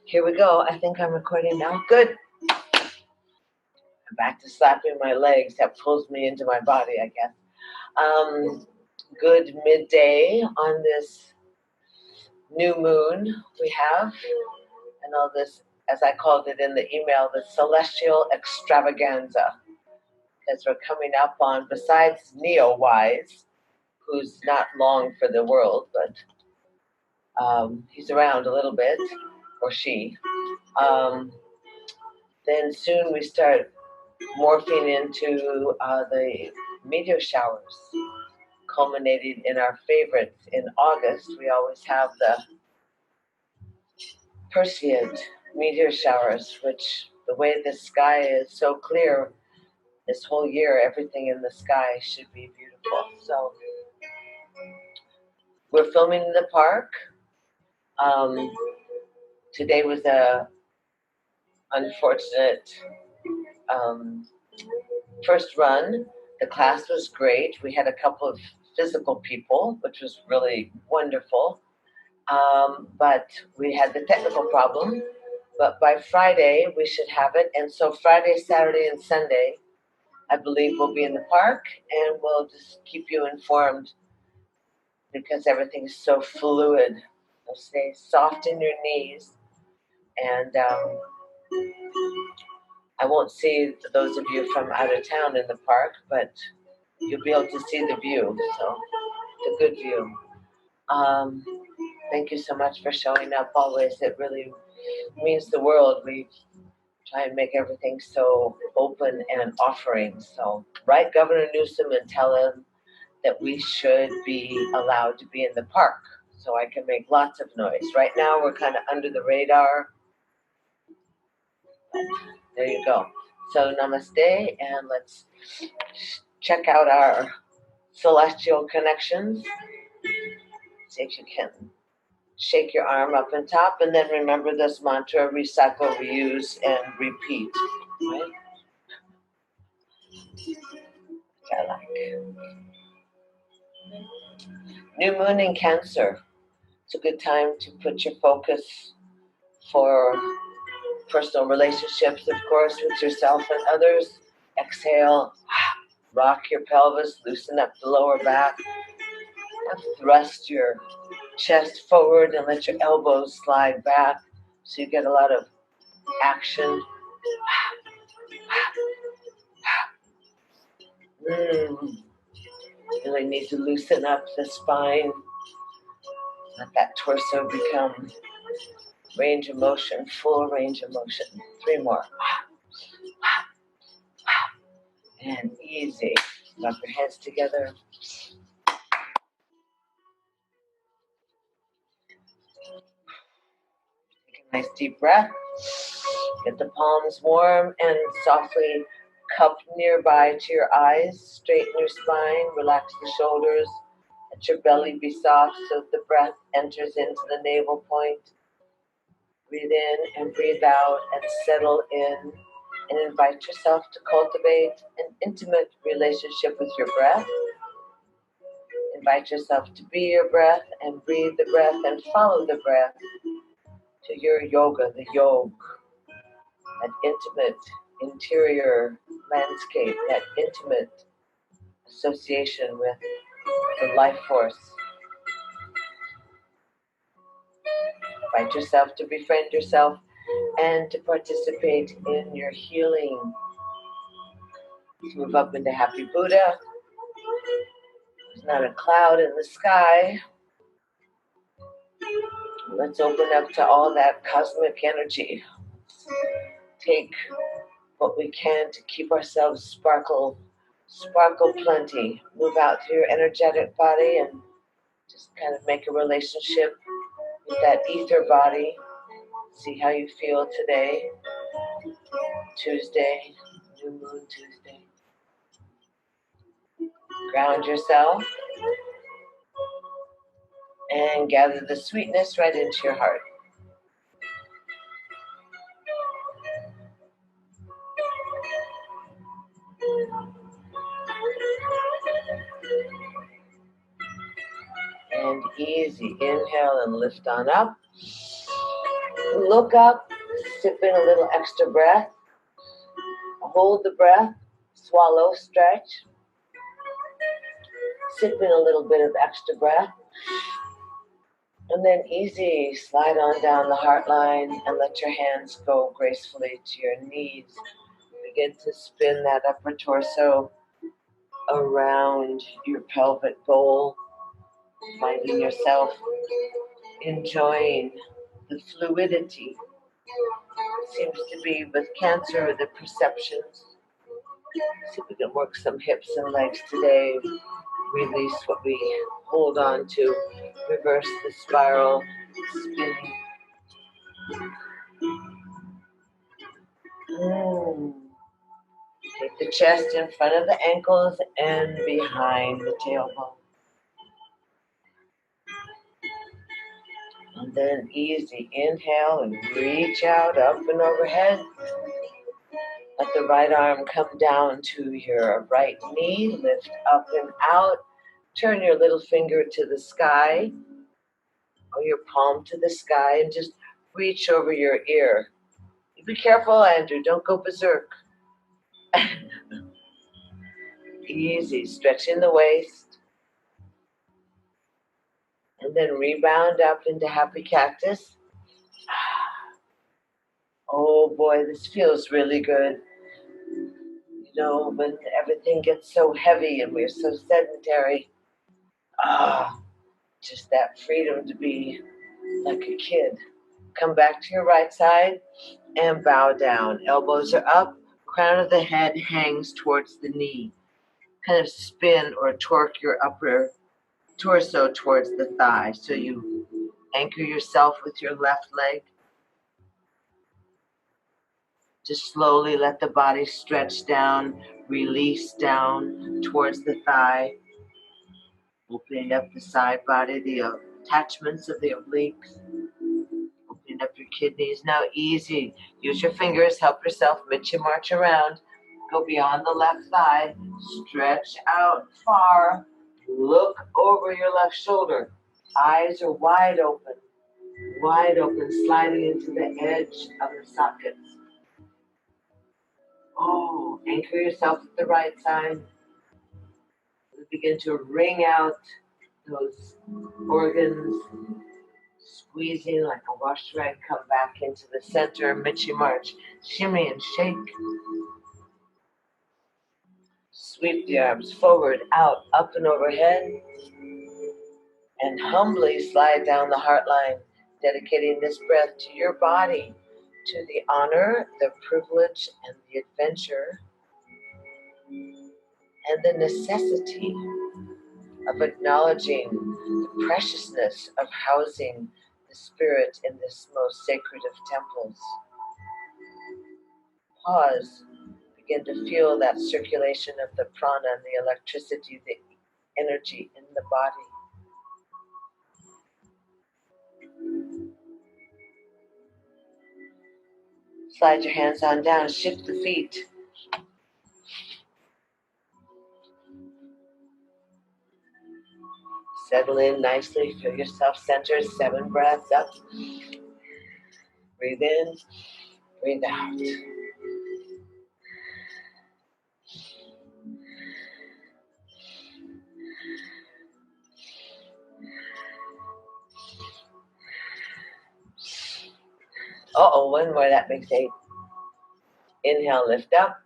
Here we go. I think I'm recording now. Good. I'm back to slapping my legs. That pulls me into my body, I guess. Good midday on this new moon we have, and all this, as I called it in the email, the celestial extravaganza. Because we're coming up on, besides Neo-Wise, who's not long for the world, but he's around a little bit, or she. Then soon we start morphing into the meteor showers, culminating in our favorites. In August, we always have the Perseid meteor showers, which the way the sky is so clear this whole year, everything in the sky should be beautiful. So we're filming in the park. Today was a unfortunate first run. The class was great. We had a couple of physical people, which was really wonderful. But we had the technical problem. But by Friday, we should have it. And so Friday, Saturday, and Sunday, I believe we'll be in the park, and we'll just keep you informed because everything is so fluid. So stay soft in your knees. And I won't see those of you from out of town in the park, but you'll be able to see the view. So it's a good view. Thank you so much for showing up always. It really means the world. We try and make everything so open and offering. So write Governor Newsom and tell him that we should be allowed to be in the park so I can make lots of noise. Right now we're kind of under the radar. But there you go. So namaste, and let's check out our celestial connections. See if you can shake your arm up and top, and then remember this mantra: recycle, reuse, and repeat. Right? Which I like. New moon in Cancer. It's a good time to put your focus for personal relationships, of course, with yourself and others. Exhale, rock your pelvis, loosen up the lower back, and thrust your chest forward and let your elbows slide back so you get a lot of action. Really need to loosen up the spine. Let that torso become range of motion, full range of motion. 3 more. And easy. Rub your hands together. Take a nice deep breath. Get the palms warm and softly cup nearby to your eyes. Straighten your spine. Relax the shoulders. Let your belly be soft so that the breath enters into the navel point. Breathe in and breathe out and settle in, and invite yourself to cultivate an intimate relationship with your breath. Invite yourself to be your breath and breathe the breath and follow the breath to your yoga, the yoga, that intimate interior landscape, that intimate association with the life force. Invite yourself to befriend yourself and to participate in your healing. Let's move up into Happy Buddha. There's not a cloud in the sky. Let's open up to all that cosmic energy. Take what we can to keep ourselves sparkle plenty. Move out through your energetic body and just kind of make a relationship with that ether body. See how you feel today, Tuesday, New Moon Tuesday. Ground yourself and gather the sweetness right into your heart. And easy, inhale and lift on up. Look up, sip in a little extra breath, hold the breath, swallow, stretch, sip in a little bit of extra breath, and then easy, slide on down the heart line and let your hands go gracefully to your knees. Begin to spin that upper torso around your pelvic bowl, finding yourself enjoying the fluidity. Seems to be with Cancer, the perceptions. See if we can work some hips and legs today. Release what we hold on to. Reverse the spiral, spinning. Take the chest in front of the ankles and behind the tailbone. And then easy inhale and reach out up and overhead. Let the right arm come down to your right knee. Lift up and out. Turn your little finger to the sky or your palm to the sky and just reach over your ear. Be careful, Andrew. Don't go berserk. Easy. Stretching the waist. And then rebound up into happy cactus. Oh boy, this feels really good. You know, when everything gets so heavy and we're so sedentary, just that freedom to be like a kid. Come back to your right side and bow down. Elbows are up, crown of the head hangs towards the knee. Kind of spin or torque your upper torso towards the thigh. So you anchor yourself with your left leg. Just slowly let the body stretch down, release down towards the thigh. Opening up the side body, the attachments of the obliques. Opening up your kidneys. Now easy. Use your fingers. Help yourself. Michi march around. Go beyond the left thigh. Stretch out far. Look over your left shoulder. Eyes are wide open. Wide open. Sliding into the edge of the sockets. Oh, anchor yourself at the right side. Begin to wring out those organs. Squeezing like a wash rag, come back into the center, Michi march, shimmy and shake. Sweep the arms forward, out, up and overhead, and humbly slide down the heart line, dedicating this breath to your body, to the honor, the privilege, and the adventure, and the necessity of acknowledging the preciousness of housing the spirit in this most sacred of temples. Pause. Begin to feel that circulation of the prana and the electricity, the energy in the body. Slide your hands on down, shift the feet. Settle in nicely, feel yourself centered, 7 breaths up. Breathe in, breathe out. One more, that makes 8. Inhale, lift up.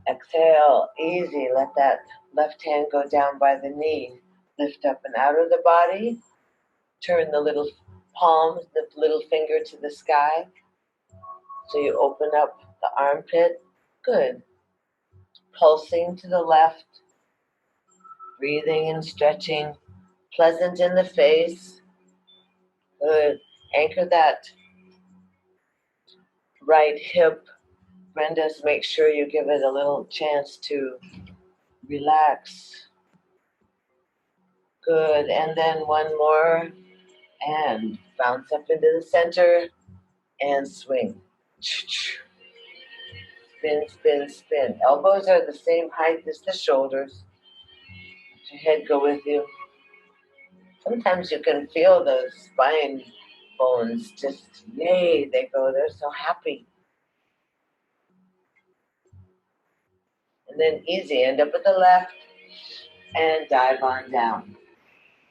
Exhale, easy, let that left hand go down by the knee. Lift up and out of the body. Turn the little palm, the little finger to the sky. So you open up the armpit. Good. Pulsing to the left. Breathing and stretching. Pleasant in the face. Good. Anchor that right hip. Brenda's, make sure you give it a little chance to relax. Good. And then one more. And bounce up into the center. And swing. Spin, spin, spin. Elbows are the same height as the shoulders. Let your head go with you. Sometimes you can feel the spine bones just, yay, they go, they're so happy. And then easy, end up at the left and dive on down.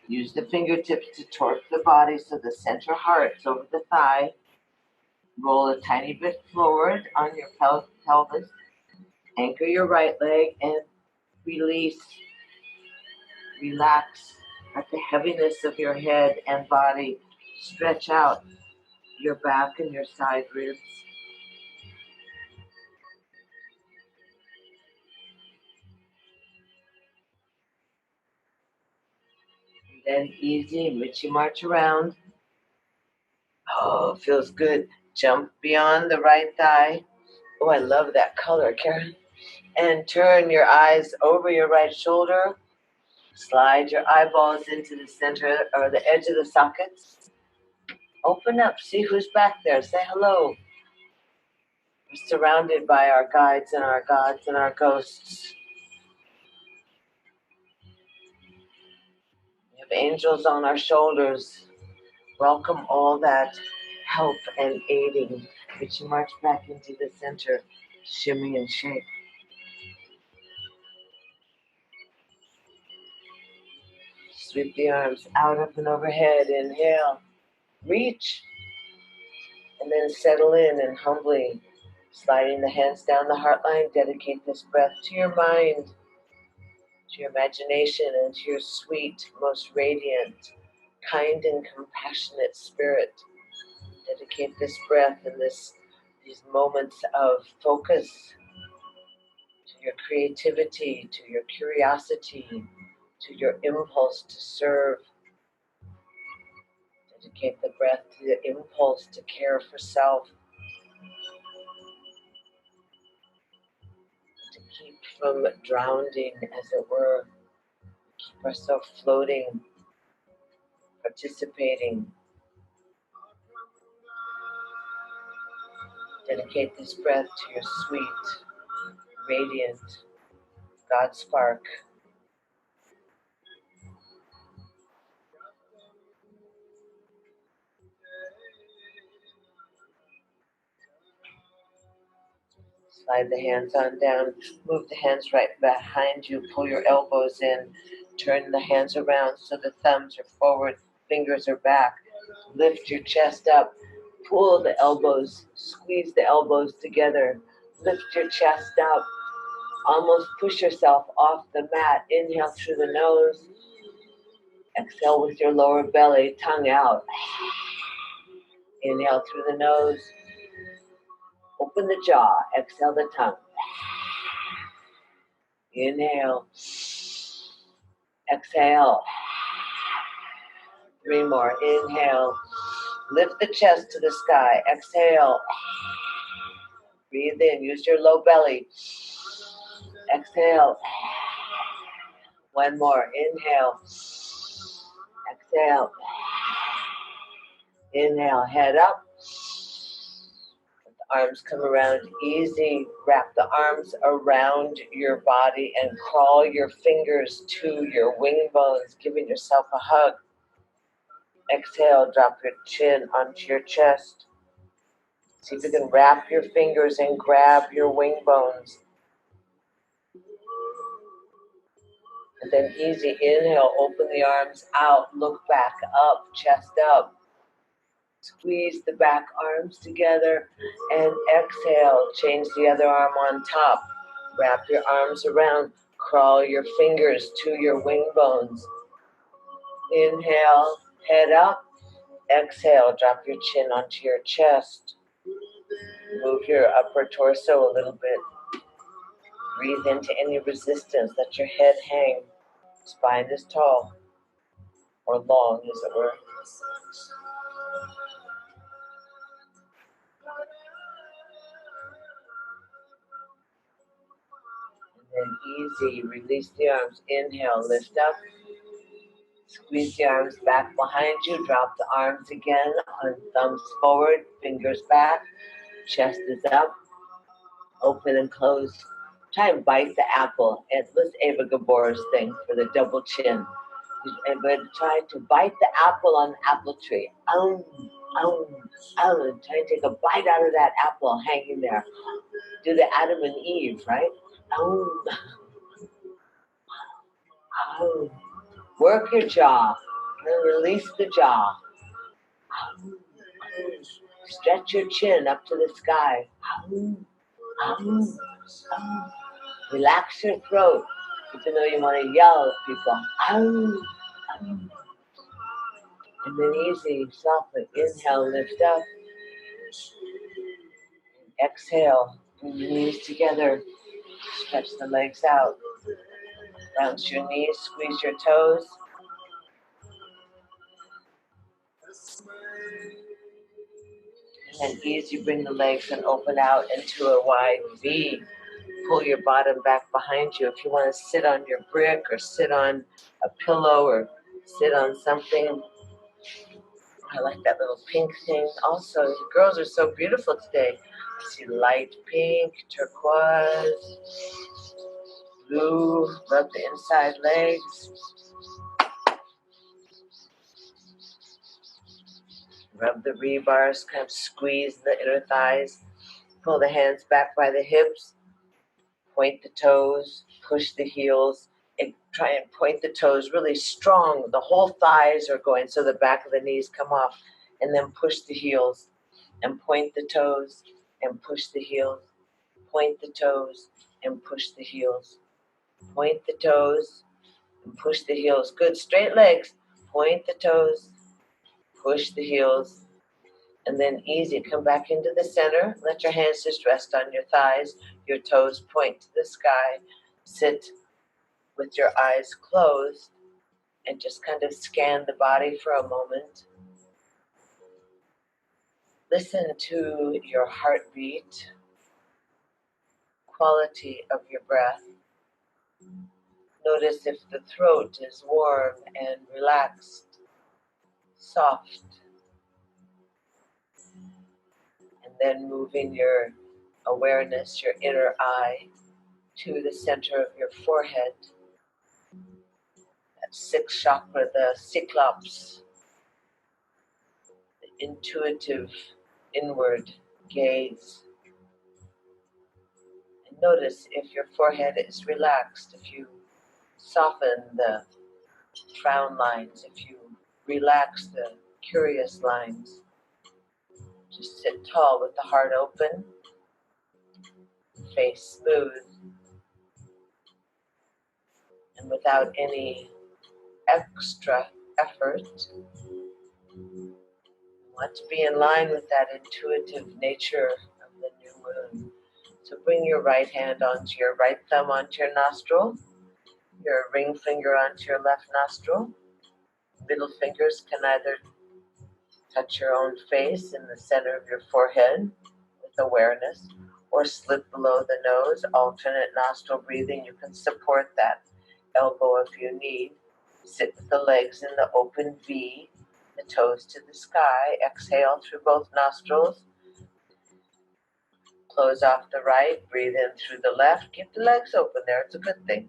Use the fingertips to torque the body so the center heart's over the thigh. Roll a tiny bit forward on your pelvis. Anchor your right leg and release. Relax. Let the heaviness of your head and body stretch out your back and your side ribs. And then easy, Richie march around. Oh, feels good. Jump beyond the right thigh. Oh, I love that color, Karen. And turn your eyes over your right shoulder. Slide your eyeballs into the center or the edge of the sockets. Open up, see who's back there. Say hello. We're surrounded by our guides and our gods and our ghosts. We have angels on our shoulders. Welcome all that help and aiding. But you march back into the center, shimmy and shake. Sweep the arms out, up and overhead. Inhale, reach, and then settle in and humbly sliding the hands down the heart line. Dedicate this breath to your mind, to your imagination, and to your sweet, most radiant, kind and compassionate spirit. Dedicate this breath and these moments of focus to your creativity, to your curiosity, to your impulse to serve. Dedicate the breath to the impulse to care for self, to keep from drowning, as it were. Keep ourselves floating, participating. Dedicate this breath to your sweet, radiant God spark. Slide the hands on down. Move the hands right behind you. Pull your elbows in. Turn the hands around so the thumbs are forward, fingers are back. Lift your chest up. Pull the elbows. Squeeze the elbows together. Lift your chest up. Almost push yourself off the mat. Inhale through the nose. Exhale with your lower belly, tongue out. Inhale through the nose. Open the jaw. Exhale the tongue. Inhale. Exhale. 3 more. Inhale. Lift the chest to the sky. Exhale. Breathe in. Use your low belly. Exhale. 1 more. Inhale. Exhale. Inhale. Head up. Let the arms come around easy. Wrap the arms around your body and crawl your fingers to your wing bones, giving yourself a hug. Exhale, drop your chin onto your chest. See if you can wrap your fingers and grab your wing bones. And then easy, inhale, open the arms out, look back up, chest up. Squeeze the back arms together and exhale, change the other arm on top. Wrap your arms around, crawl your fingers to your wing bones. Inhale, head up. Exhale, drop your chin onto your chest. Move your upper torso a little bit. Breathe into any resistance. Let your head hang. Spine is tall, or long as it were. And then easy, release the arms. Inhale, lift up. Squeeze the arms back behind you. Drop the arms again. Thumbs forward, fingers back. Chest is up. Open and close. Try and bite the apple. And let's Ava Gabor's thing for the double chin. But try to bite the apple on the apple tree. Oh, and try to take a bite out of that apple hanging there. Do the Adam and Eve, right? Oh, oh. Work your jaw and release the jaw. Stretch your chin up to the sky. Relax your throat, even though you want to yell at people. And then easy, softly inhale, lift up. Exhale, bring your knees together. Stretch the legs out. Bounce your knees, squeeze your toes. And then easy, bring the legs and open out into a wide V. Pull your bottom back behind you. If you want to sit on your brick or sit on a pillow or sit on something. I like that little pink thing. Also, the girls are so beautiful today. I see light pink, turquoise, blue. Rub the inside legs. Rub the rebars, kind of squeeze the inner thighs. Pull the hands back by the hips. Point the toes, push the heels, and try and point the toes really strong. The whole thighs are going so the back of the knees come off. And then push the heels and point the toes and push the heels. Point the toes and push the heels. Point the toes and push the heels. Good, straight legs. Point the toes, push the heels. And then easy, come back into the center. Let your hands just rest on your thighs. Your toes point to the sky. Sit with your eyes closed and just kind of scan the body for a moment. Listen to your heartbeat, quality of your breath. Notice if the throat is warm and relaxed, soft. And then moving your awareness, your inner eye, to the center of your forehead. That sixth chakra, the cyclops, the intuitive inward gaze. And notice if your forehead is relaxed, if you soften the frown lines, if you relax the curious lines. Just sit tall with the heart open, face smooth, and without any extra effort. You want to be in line with that intuitive nature of the new moon. So bring your right hand onto your right thumb onto your nostril, your ring finger onto your left nostril. Middle fingers can either touch your own face in the center of your forehead with awareness, or slip below the nose, alternate nostril breathing. You can support that elbow if you need. Sit with the legs in the open V, the toes to the sky. Exhale through both nostrils. Close off the right, breathe in through the left. Keep the legs open there, it's a good thing.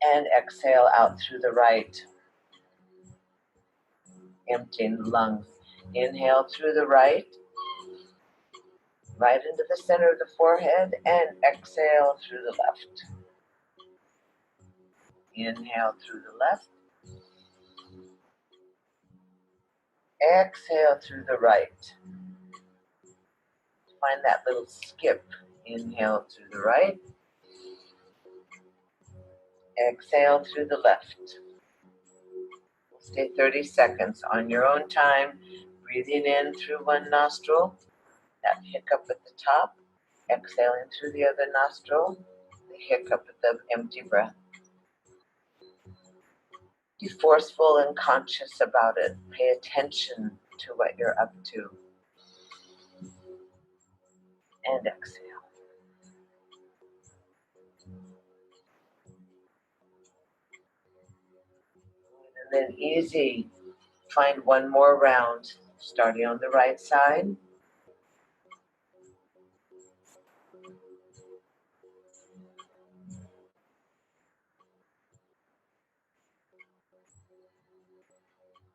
And exhale out through the right, emptying the lungs. Inhale through the right into the center of the forehead, and exhale through the left. Inhale through the left. Exhale through the right. Find that little skip. Inhale through the right. Exhale through the left. Stay 30 seconds on your own time, breathing in through one nostril, that hiccup at the top, exhaling through the other nostril, the hiccup at the empty breath. Be forceful and conscious about it. Pay attention to what you're up to. And exhale. And then easy, find one more round, starting on the right side.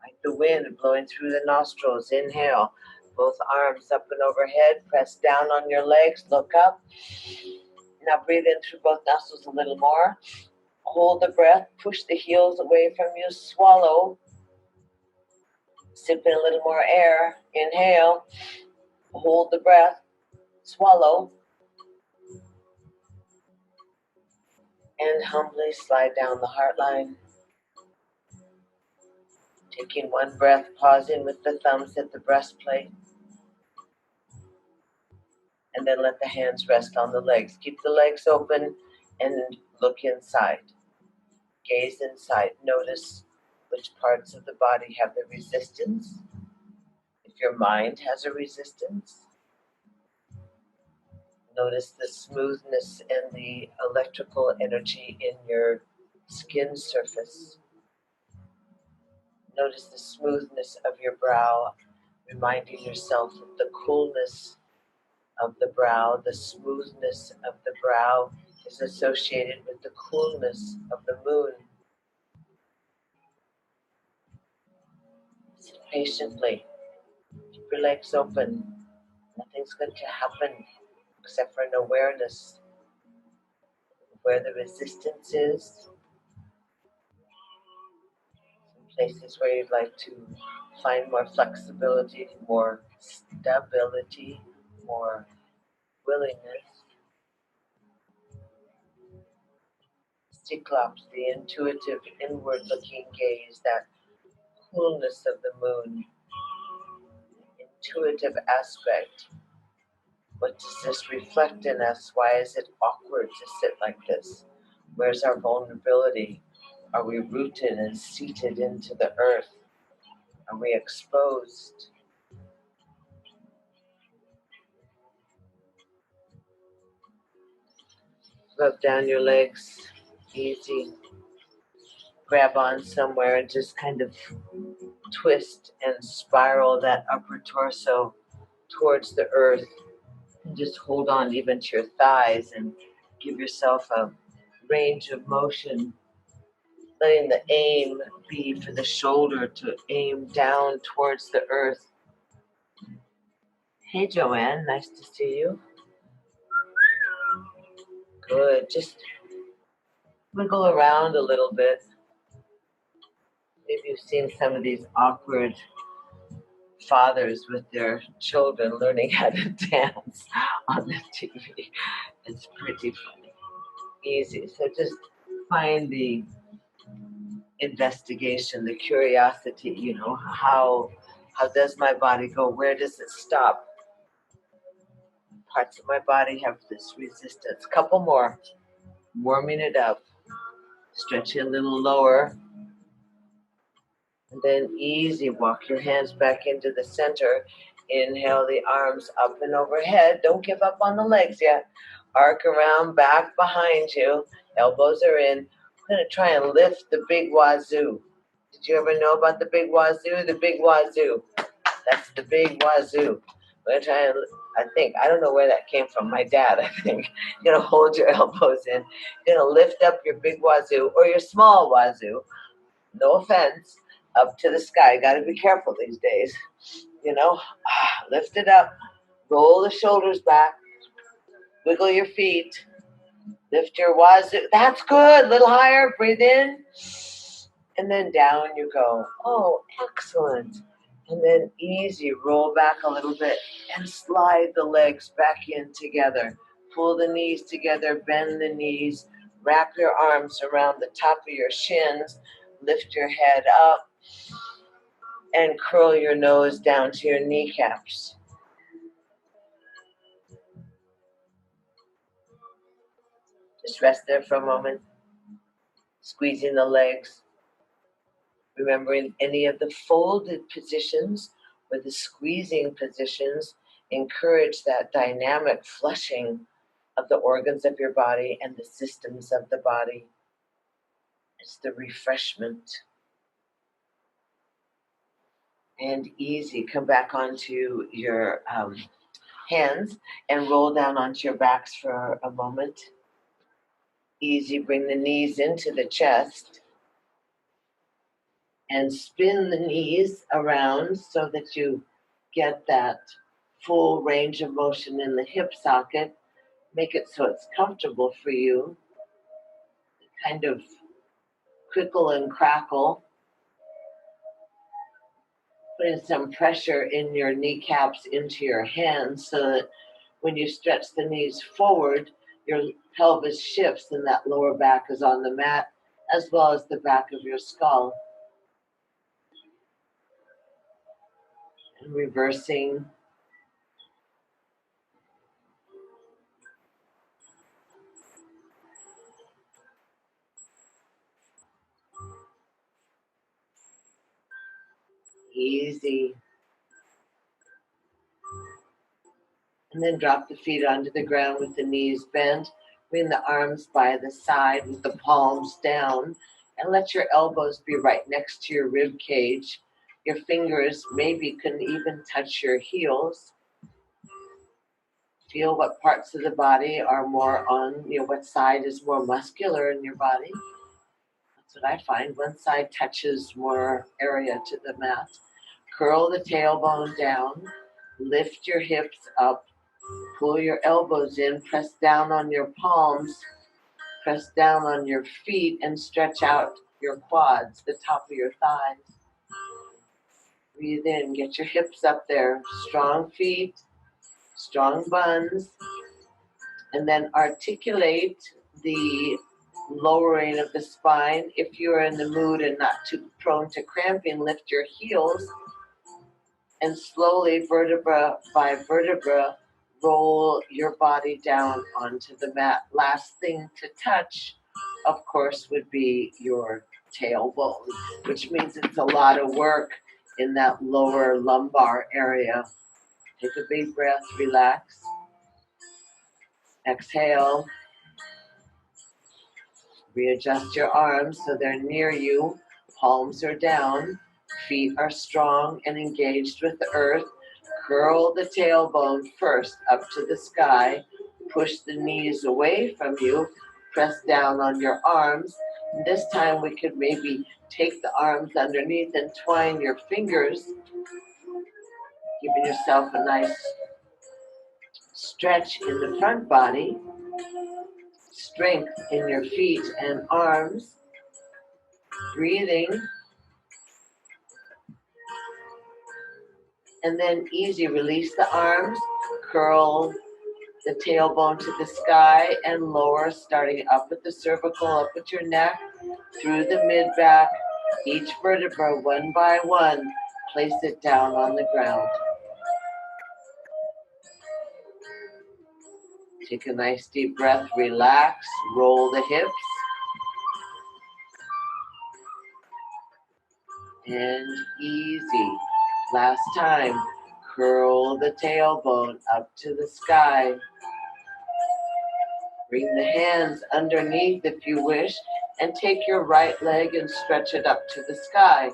like the wind blowing through the nostrils. Inhale, both arms up and overhead. Press down on your legs. Look up. Now breathe in through both nostrils a little more. Hold the breath. Push the heels away from you. Swallow. Sip in a little more air. Inhale. Hold the breath. Swallow. And humbly slide down the heart line. Taking one breath, pausing with the thumbs at the breastplate. And then let the hands rest on the legs. Keep the legs open and look inside. Gaze inside. Notice which parts of the body have the resistance. If your mind has a resistance, notice the smoothness and the electrical energy in your skin surface. Notice the smoothness of your brow, reminding yourself of the coolness of the brow. The smoothness of the brow is associated with the coolness of the moon. Sit patiently. Keep your legs open. Nothing's going to happen except for an awareness of where the resistance is. Some places where you'd like to find more flexibility, more stability, more willingness. Cyclops, the intuitive, inward-looking gaze, that coolness of the moon, intuitive aspect. What does this reflect in us? Why is it awkward to sit like this? Where's our vulnerability? Are we rooted and seated into the earth? Are we exposed? Rub down your legs, easy. Grab on somewhere and just kind of twist and spiral that upper torso towards the earth. And just hold on even to your thighs and give yourself a range of motion. Letting the aim be for the shoulder to aim down towards the earth. Hey Joanne, nice to see you. Good, just wiggle around a little bit. Maybe you've seen some of these awkward fathers with their children learning how to dance on the TV. It's pretty funny. Easy. So just find the investigation, the curiosity, how does my body go? Where does it stop? Parts of my body have this resistance. Couple more. Warming it up. Stretch it a little lower. And then easy, walk your hands back into the center. Inhale the arms up and overhead. Don't give up on the legs yet. Arc around, back behind you. Elbows are in. We're going to try and lift the big wazoo. Did you ever know about the big wazoo? The big wazoo. That's the big wazoo. We're going to try and, I don't know where that came from. My dad, I think. You're going to hold your elbows in. You're going to lift up your big wazoo or your small wazoo. No offense. Up to the sky. Got to be careful these days. Lift it up. Roll the shoulders back. Wiggle your feet. Lift your wazoo. That's good. A little higher. Breathe in. And then down you go. Oh, excellent. And then easy. Roll back a little bit and slide the legs back in together. Pull the knees together. Bend the knees. Wrap your arms around the top of your shins. Lift your head up. And curl your nose down to your kneecaps. Just rest there for a moment. Squeezing the legs. Remembering any of the folded positions or the squeezing positions encourage that dynamic flushing of the organs of your body and the systems of the body. It's the refreshment. And easy. Come back onto your hands and roll down onto your backs for a moment. Easy. Bring the knees into the chest. and spin the knees around so that you get that full range of motion in the hip socket. Make it so it's comfortable for you. Kind of crickle and crackle. Putting some pressure in your kneecaps into your hands so that when you stretch the knees forward, your pelvis shifts and that lower back is on the mat, as well as the back of your skull. And reversing. Easy. And then drop the feet onto the ground with the knees bent. Bring the arms by the side with the palms down. And let your elbows be right next to your rib cage. Your fingers maybe can even touch your heels. Feel what parts of the body are more on, what side is more muscular in your body. That's what I find. One side touches more area to the mat. Curl the tailbone down. Lift your hips up. Pull your elbows in. Press down on your palms. Press down on your feet and stretch out your quads, the top of your thighs. Breathe in. Get your hips up there. Strong feet. Strong buns. And then articulate the lowering of the spine. If you're in the mood and not too prone to cramping, lift your heels and slowly, vertebra by vertebra, roll your body down onto the mat. Last thing to touch, of course, would be your tailbone, which means it's a lot of work in that lower lumbar area. Take a big breath, relax. Exhale. Readjust your arms so they're near you. Palms are down. Feet are strong and engaged with the earth. Curl the tailbone first up to the sky. Push the knees away from you. Press down on your arms. And this time we could maybe take the arms underneath and twine your fingers, giving yourself a nice stretch in the front body. Strength in your feet and arms. Breathing. And then easy, release the arms, curl the tailbone to the sky and lower, starting up at the cervical, up at your neck, through the mid-back, each vertebra one by one, place it down on the ground. Take a nice deep breath, relax, roll the hips, and easy. Last time, curl the tailbone up to the sky. Bring the hands underneath if you wish, and take your right leg and stretch it up to the sky. You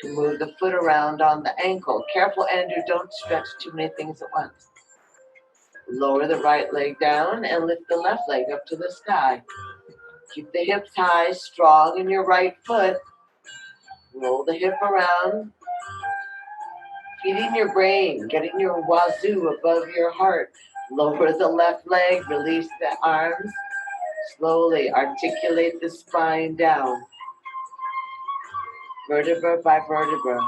can move the foot around on the ankle. Careful, Andrew, don't stretch too many things at once. Lower the right leg down and lift the left leg up to the sky. Keep the hips high, strong in your right foot. Roll the hip around. Feeding your brain, getting your wazoo above your heart. Lower the left leg, release the arms. Slowly articulate the spine down. Vertebra by vertebra.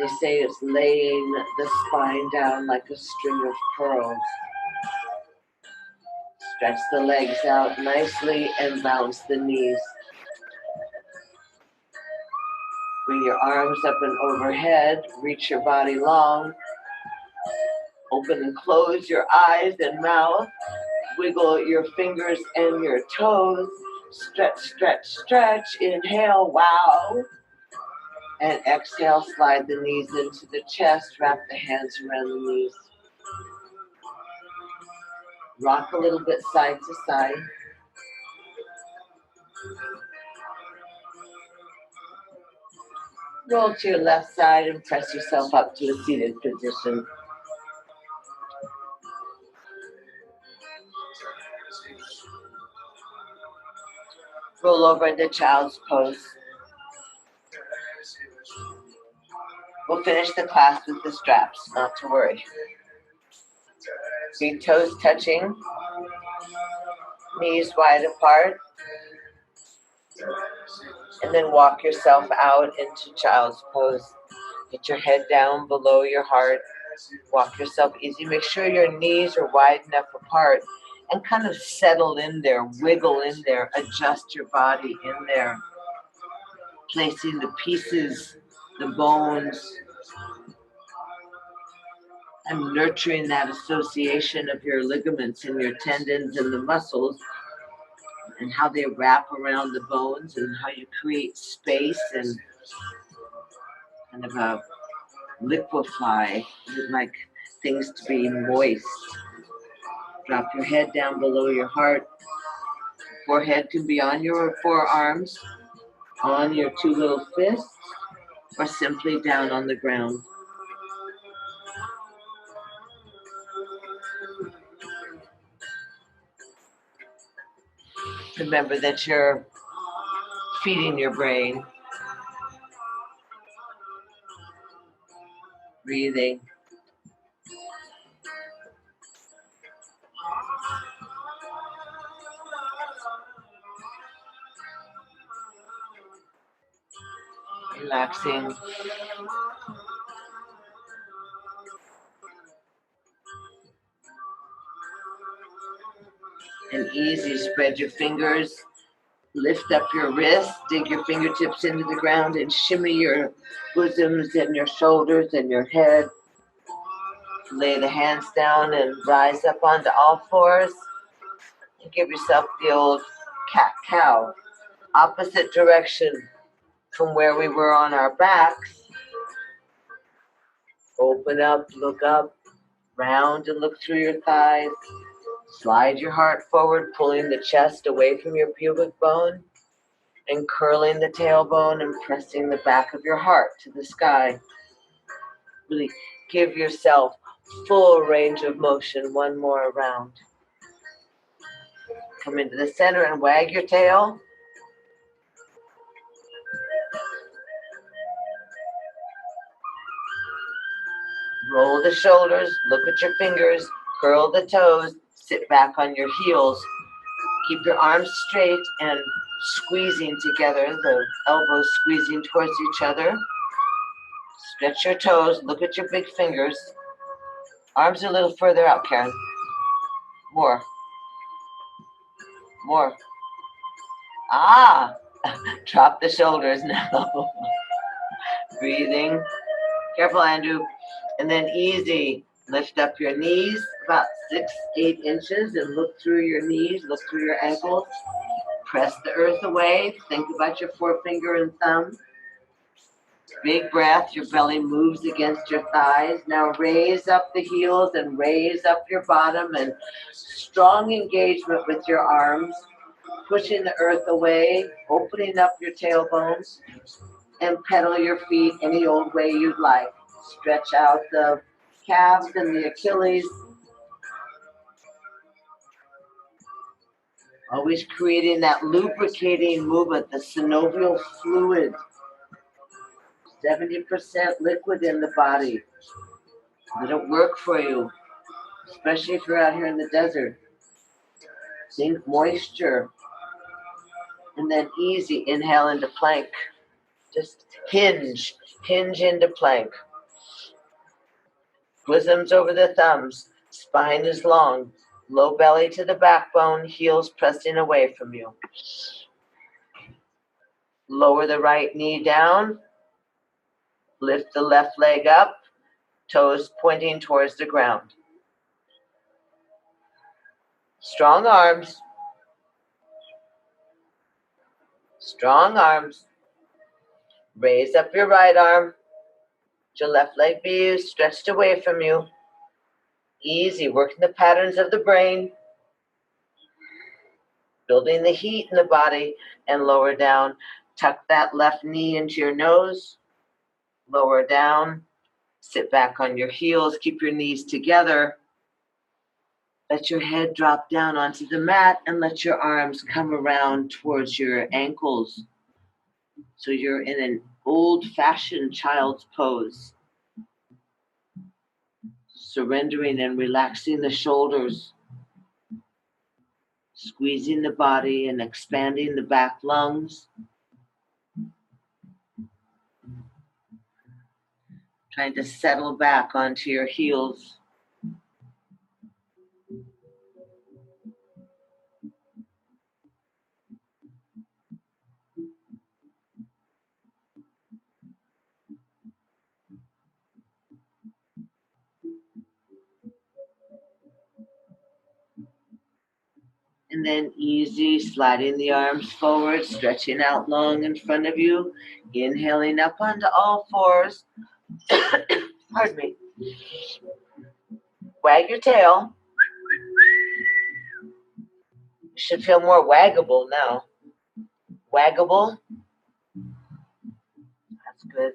They say it's laying the spine down like a string of pearls. Stretch the legs out nicely and bounce the knees. Bring your arms up and overhead. Reach your body long. Open and close your eyes and mouth. Wiggle your fingers and your toes. Stretch, stretch, stretch. Inhale, wow. And exhale, slide the knees into the chest. Wrap the hands around the knees. Rock a little bit side to side. Roll to your left side and press yourself up to a seated position. Roll over into child's pose. We'll finish the class with the straps, not to worry. Feet toes touching, knees wide apart, and then walk yourself out into child's pose. Get your head down below your heart. Walk yourself easy. Make sure your knees are wide enough apart and kind of settle in there, wiggle in there, adjust your body in there. Placing the pieces, the bones, and nurturing that association of your ligaments and your tendons and the muscles and how they wrap around the bones and how you create space and kind of a liquefy. You'd like things to be moist. Drop your head down below your heart. Forehead can be on your forearms, on your two little fists, or simply down on the ground. Remember that you're feeding your brain. Breathing. Relaxing. And easy, spread your fingers, lift up your wrists, dig your fingertips into the ground and shimmy your bosoms and your shoulders and your head. Lay the hands down and rise up onto all fours. And give yourself the old cat-cow. Opposite direction from where we were on our backs. Open up, look up, round and look through your thighs. Slide your heart forward, pulling the chest away from your pubic bone and curling the tailbone and pressing the back of your heart to the sky. Really give yourself full range of motion. One more round. Come into the center and wag your tail. Roll the shoulders, look at your fingers, curl the toes, sit back on your heels. Keep your arms straight and squeezing together, the elbows squeezing towards each other. Stretch your toes, look at your big fingers. Arms a little further out, Karen. More. More. Ah! Drop the shoulders now. Breathing. Careful, Andrew. And then easy. Lift up your knees about 6-8 inches and look through your knees, look through your ankles. Press the earth away. Think about your forefinger and thumb. Big breath. Your belly moves against your thighs. Now raise up the heels and raise up your bottom and strong engagement with your arms. Pushing the earth away, opening up your tailbones, and pedal your feet any old way you'd like. Stretch out the calves and the Achilles. Always creating that lubricating movement, the synovial fluid. 70% liquid in the body. Let it work for you, especially if you're out here in the desert. Think moisture. And then easy, inhale into plank. Just hinge into plank. Bosoms over the thumbs, spine is long, low belly to the backbone, heels pressing away from you. Lower the right knee down, lift the left leg up, toes pointing towards the ground. Strong arms. Strong arms. Raise up your right arm. Let your left leg be stretched away from you. Easy, working the patterns of the brain. Building the heat in the body and lower down. Tuck that left knee into your nose. Lower down. Sit back on your heels. Keep your knees together. Let your head drop down onto the mat and let your arms come around towards your ankles. So you're in an old-fashioned child's pose. Surrendering and relaxing the shoulders. Squeezing the body and expanding the back lungs. Trying to settle back onto your heels. And then easy, sliding the arms forward, stretching out long in front of you. Inhaling up onto all fours. Pardon me. Wag your tail. You should feel more waggable now. Waggable. That's good.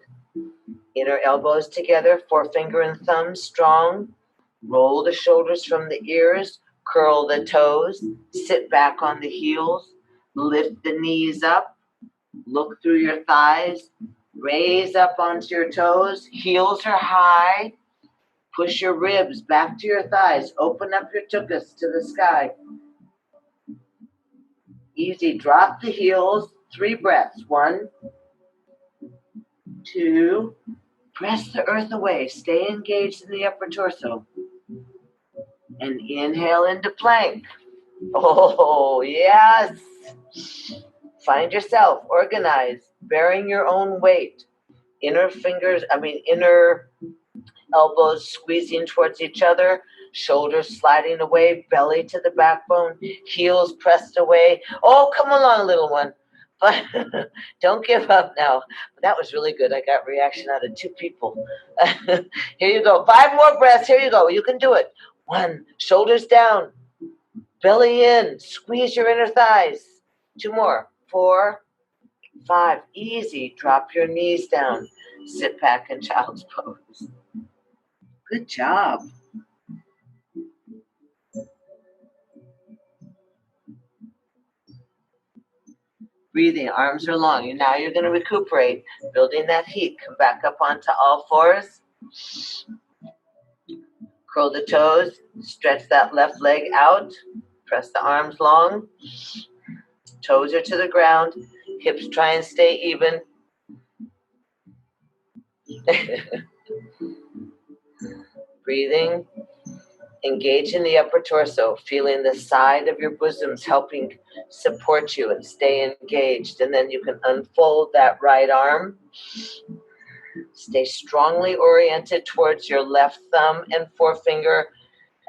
Inner elbows together, forefinger and thumb strong. Roll the shoulders from the ears. Curl the toes. Sit back on the heels. Lift the knees up. Look through your thighs. Raise up onto your toes. Heels are high. Push your ribs back to your thighs. Open up your tuchus to the sky. Easy. Drop the heels. 3 breaths. 1, 2. Press the earth away. Stay engaged in the upper torso. And inhale into plank. Oh, yes. Find yourself organized, bearing your own weight. Inner elbows squeezing towards each other, shoulders sliding away, belly to the backbone, heels pressed away. Oh, come along, little one. Don't give up now. That was really good. I got reaction out of 2 people. Here you go. 5 more breaths. Here you go. You can do it. 1, shoulders down, belly in, squeeze your inner thighs. 2 more. 4, 5. Easy. Drop your knees down. Sit back in child's pose. Good job. Breathing, arms are long. And now you're going to recuperate, building that heat. Come back up onto all fours. Curl the toes. Stretch that left leg out. Press the arms long. Toes are to the ground. Hips try and stay even. Breathing. Engage in the upper torso, feeling the side of your bosoms helping support you and stay engaged. And then you can unfold that right arm. Stay strongly oriented towards your left thumb and forefinger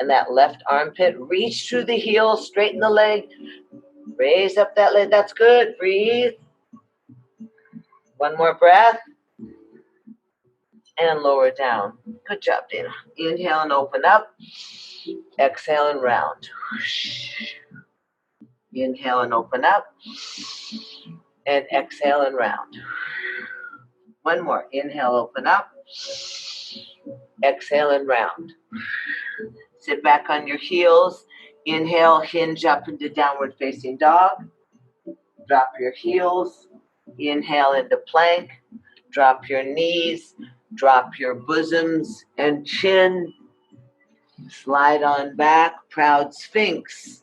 and that left armpit. Reach through the heel, straighten the leg, raise up that leg. That's good. Breathe. 1 more breath. And lower down. Good job, Dana. Inhale and open up. Exhale and round. Inhale and open up. And exhale and round. 1 more. Inhale, open up. Exhale and round. Sit back on your heels. Inhale, hinge up into downward facing dog. Drop your heels. Inhale into plank. Drop your knees. Drop your bosoms and chin. Slide on back. Proud Sphinx.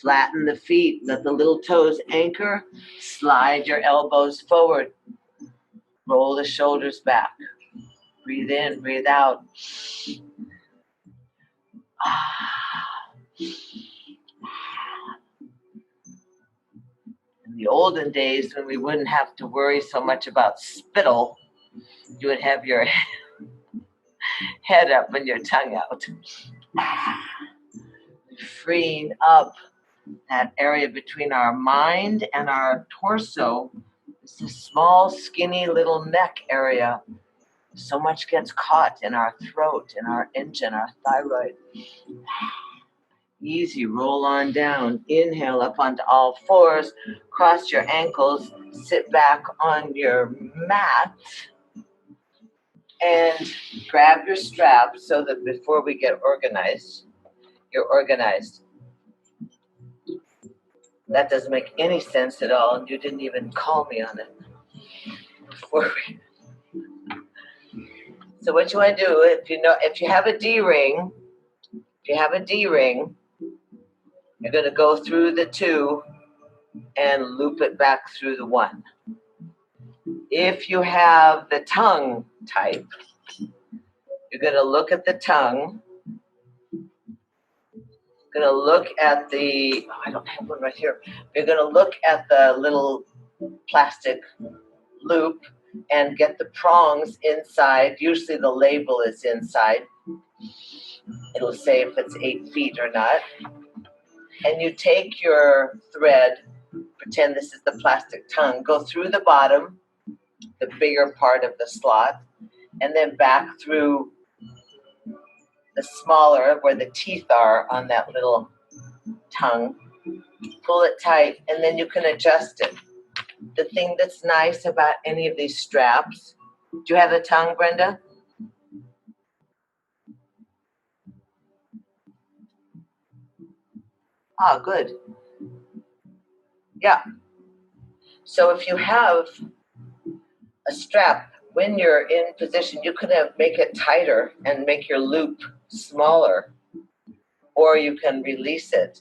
Flatten the feet. Let the little toes anchor. Slide your elbows forward. Roll the shoulders back. Breathe in, breathe out. In the olden days, when we wouldn't have to worry so much about spittle, you would have your head up and your tongue out. Freeing up that area between our mind and our torso. It's a small, skinny little neck area. So much gets caught in our throat, in our engine, our thyroid. Easy, roll on down. Inhale up onto all fours. Cross your ankles. Sit back on your mat. And grab your strap so that before we get organized, you're organized. That doesn't make any sense at all, and you didn't even call me on it before we. So what you want to do, if you have a D ring, you're going to go through the 2 and loop it back through the 1. If you have the tongue type, you're going to look at the tongue. Going to look at the, I don't have one right here. You're going to look at the little plastic loop and get the prongs inside. Usually the label is inside. It'll say if it's 8 feet or not. And you take your thread, pretend this is the plastic tongue, go through the bottom, the bigger part of the slot, and then back through the smaller where the teeth are on that little tongue. Pull it tight, and then you can adjust it. The thing that's nice about any of these straps, do you have the tongue, Brenda? Ah, good. Yeah. So if you have a strap, when you're in position, you can make it tighter and make your loop smaller, or you can release it.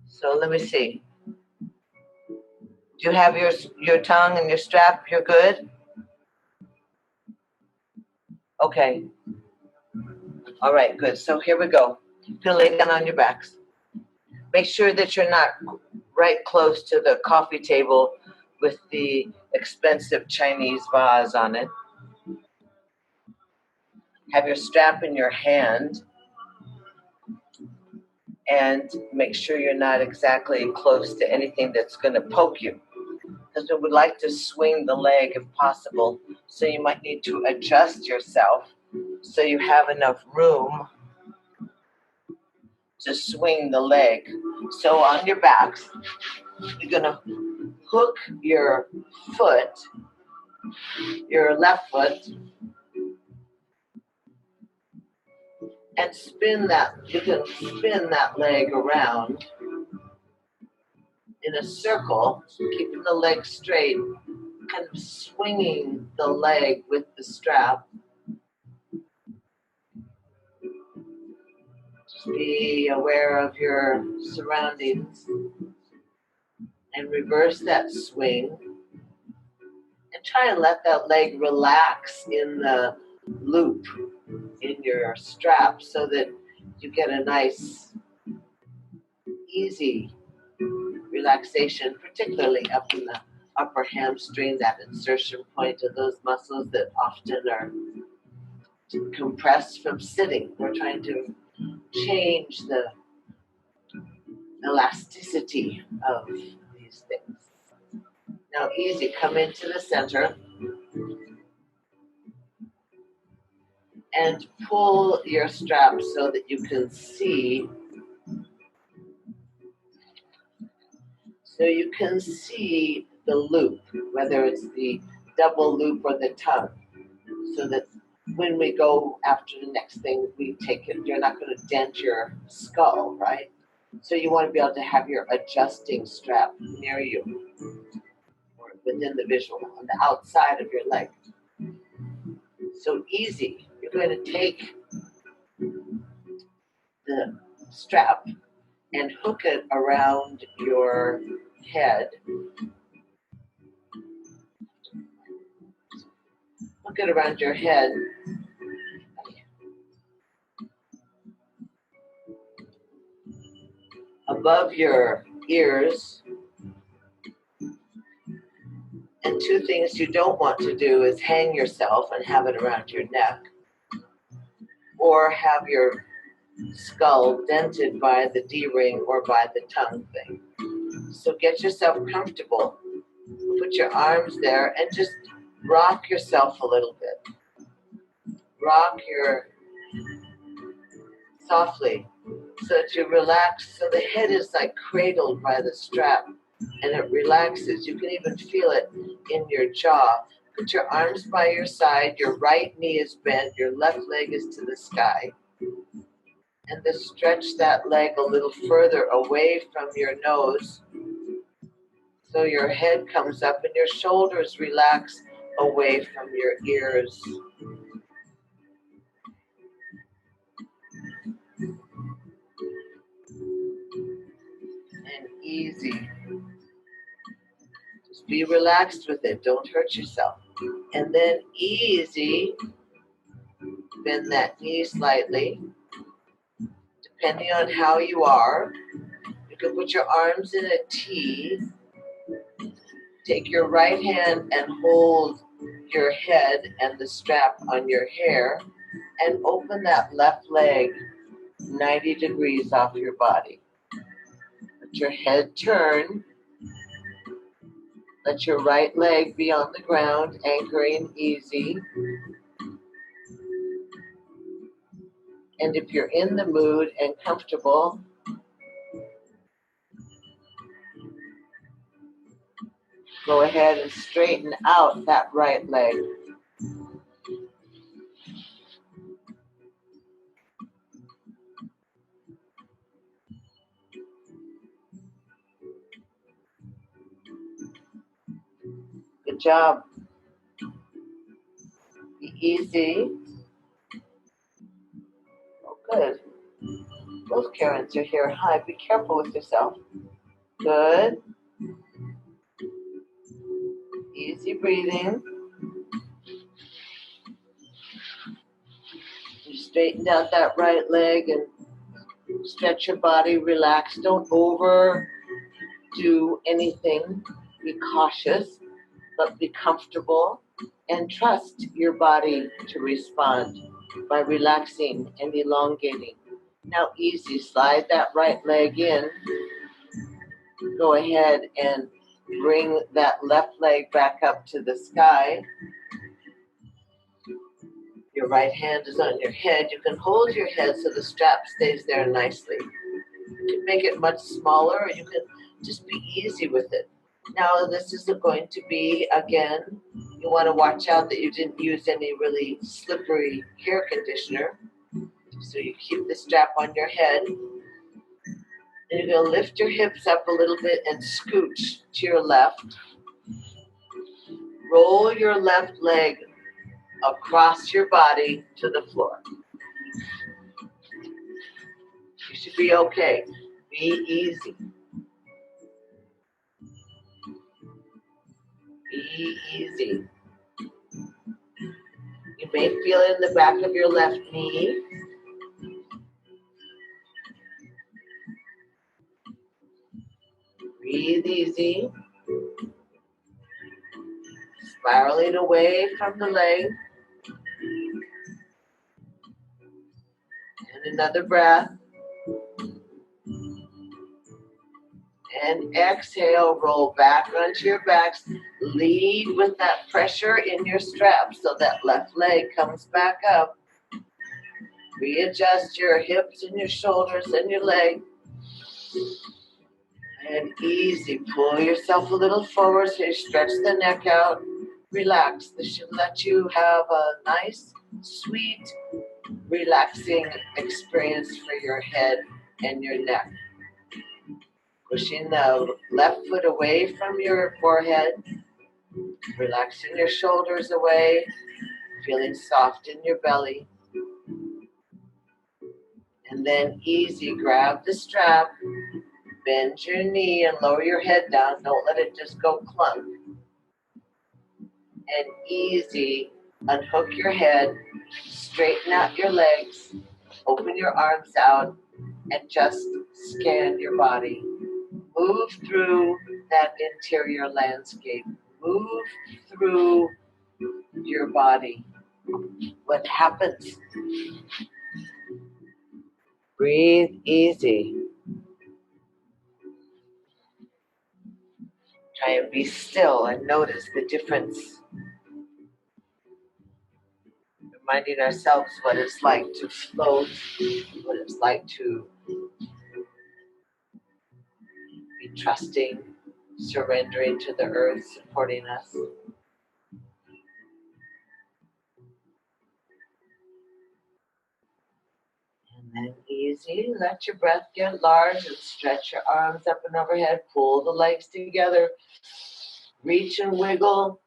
So let me see. Do you have your tongue and your strap? You're good? Okay. All right, good. So here we go. You can lay down on your backs. Make sure that you're not right close to the coffee table with the expensive Chinese vase on it. Have your strap in your hand and make sure you're not exactly close to anything that's going to poke you. Because we would like to swing the leg if possible, so you might need to adjust yourself so you have enough room to swing the leg. So on your backs, you're going to hook your foot, your left foot, and spin that. You can spin that leg around in a circle, keeping the leg straight, kind of swinging the leg with the strap. Just be aware of your surroundings and reverse that swing. And try and let that leg relax in the loop in your strap so that you get a nice, easy relaxation, particularly up in the upper hamstring, that insertion point of those muscles that often are compressed from sitting. We're trying to change the elasticity of these things. Now, easy, come into the center and pull your strap so that you can see. So you can see the loop, whether it's the double loop or the tongue, so that when we go after the next thing, we take it. You're not going to dent your skull, right? So you want to be able to have your adjusting strap near you or within the visual, on the outside of your leg. So easy. You're going to take the strap and hook it around your head. Hook it around your head. Above your ears. And 2 things you don't want to do is hang yourself and have it around your neck, or have your skull dented by the D-ring or by the tongue thing. So get yourself comfortable. Put your arms there and just rock yourself a little bit. Rock your softly so that you relax, so the head is like cradled by the strap and it relaxes. You can even feel it in your jaw. Put your arms by your side, your right knee is bent, your left leg is to the sky. And then stretch that leg a little further away from your nose so your head comes up and your shoulders relax away from your ears. And easy. Just be relaxed with it. Don't hurt yourself. And then easy. Bend that knee slightly. Depending on how you are, you can put your arms in a T. Take your right hand and hold your head and the strap on your hair and open that left leg 90 degrees off your body. Let your head turn. Let your right leg be on the ground, anchoring easy. And if you're in the mood and comfortable, go ahead and straighten out that right leg. Good job. Be easy. Oh, good. Both Karens are here. Hi, be careful with yourself. Good. Easy breathing. You straightened out that right leg and stretch your body, relax. Don't overdo anything. Be cautious, but be comfortable and trust your body to respond by relaxing and elongating. Now easy, slide that right leg in. Go ahead and bring that left leg back up to the sky. Your right hand is on your head. You can hold your head so the strap stays there nicely. You can make it much smaller, or you can just be easy with it. Now this is going to be, again, you want to watch out that you didn't use any really slippery hair conditioner. So you keep the strap on your head. And you're going to lift your hips up a little bit and scooch to your left. Roll your left leg across your body to the floor. You should be okay. Be easy. Be easy. You may feel it in the back of your left knee. Breathe easy. Spiraling away from the leg. And another breath. And exhale, roll back onto your backs. Lead with that pressure in your strap so that left leg comes back up. Readjust your hips and your shoulders and your leg. And easy, pull yourself a little forward so you stretch the neck out. Relax. This should let you have a nice, sweet, relaxing experience for your head and your neck. Pushing the left foot away from your forehead, relaxing your shoulders away, feeling soft in your belly. And then easy, grab the strap, bend your knee and lower your head down. Don't let it just go clunk. And easy, unhook your head, straighten out your legs, open your arms out, and just scan your body. Move through that interior landscape. Move through your body. What happens? Breathe easy. Try and be still and notice the difference. Reminding ourselves what it's like to float, what it's like to be trusting, surrendering to the earth, supporting us. And And then easy, let your breath get large and stretch your arms up and overhead. Pull the legs together. Reach and wiggle,